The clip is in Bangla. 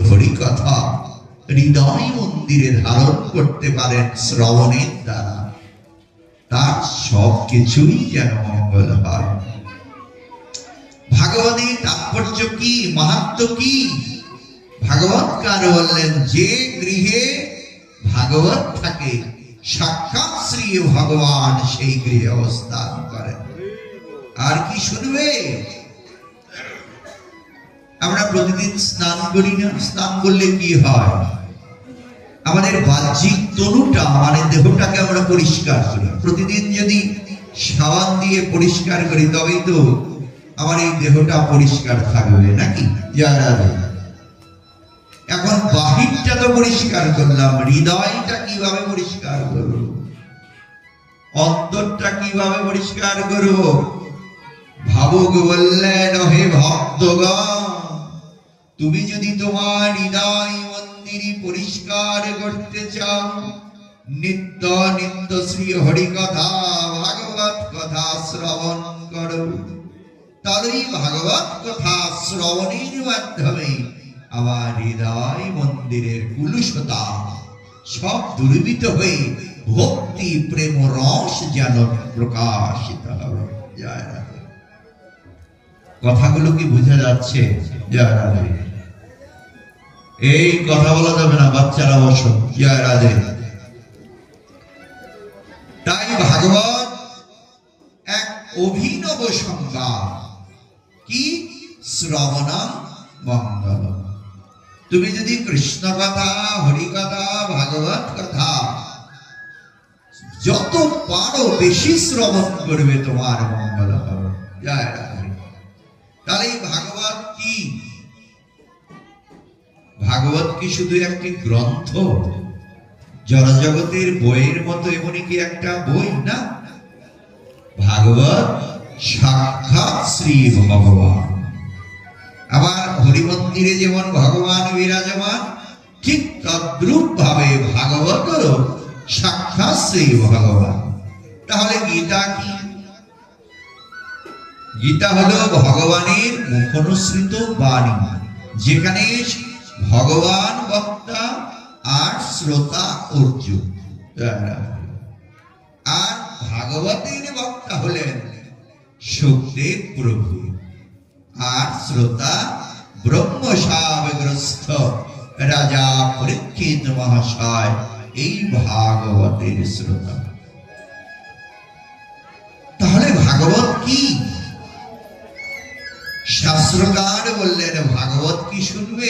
হরিকথা হৃদয় মন্দিরে ধারণ করতে পারেন শ্রবণের দ্বারা, তার সব কিছুই যেন মঙ্গল হয়। ভাগবতের তাৎপর্য কি, মাহাত্ম্য কি? ভাগবতকার বললেন, যে গৃহে ভাগবত থাকে সাক্ষাৎ শ্রী ভগবান সেই গৃহে অবস্থান করেন। আর কি শুনবে? আমরা প্রতিদিন স্নান করি না? স্নান করলে কি হয়? আমাদের বাহ্যিক তনুটা মানে দেহটাকে আমরা পরিষ্কার করি। প্রতিদিন যদি সাবান দিয়ে পরিষ্কার করি তবেই তো আমার এই দেহটা পরিষ্কার থাকবে, নাকি? এখন বাহিরটা তো পরিষ্কার করলাম, হৃদয়টা কিভাবে পরিষ্কার করব? অন্তরটা কিভাবে পরিষ্কার করব? ভাবুক বললেন, হে ভক্তগণ, তুমি যদি তোমার হৃদয় মন্দির পরিষ্কার করতে চাও, নিত্য নিত্য শ্রী হরি কথা ভাগবত কথা শ্রবণ করো। তাহলেই ভাগবত কথা শ্রবণের মাধ্যমে আমার হৃদয় মন্দিরের কুলুষতা সব দূরীভূত হয়ে ভক্তি প্রেম রস যেন প্রকাশিত হবে। জয় রাধে। কথাগুলো কি বোঝা যাচ্ছে? জয় রাধে। এই কথা বলা যাবে না, বাচ্চারা বসো। জয় রাধে। তাই ভাগবত এক অভিনব সংজ্ঞা। কি? শ্রবণম মঙ্গলম। তুমি যদি কৃষ্ণ কথা, হরি কথা, ভাগবত কথা যত পারো বেশি শ্রবণ করবে, তোমার মঙ্গল হবে। জয় রাধে। তাহলে ভাগবত কি? ভাগবত কি শুধু একটি গ্রন্থ, জড়জগতের বইয়ের মতো এমনই কি একটা বই? না, ভাগবত সাক্ষাৎ শ্রী ভগবান। আবার হরি মন্দিরে যেমন ভগবান বিরাজমান, ঠিক তদ্রূপ ভাবে ভাগবত সাক্ষাৎ শ্রী ভগবান। তাহলে গীতা কি? গীতা হলো ভগবানের মুখনিসৃত বাণী, যেখানে ভগবান বক্তা আর শ্রোতা অর্জুন। আর ভাগবতের বক্তা হলেন সুখদেব প্রভু, আর শ্রোতা ব্রহ্মশাবগ্রস্ত রাজা পরীক্ষিত মহাশয়, এই ভাগবতের শ্রোতা। তাহলে ভাগবত কি? শাস্ত্রকার বললেন, ভাগবত কি শুনবে?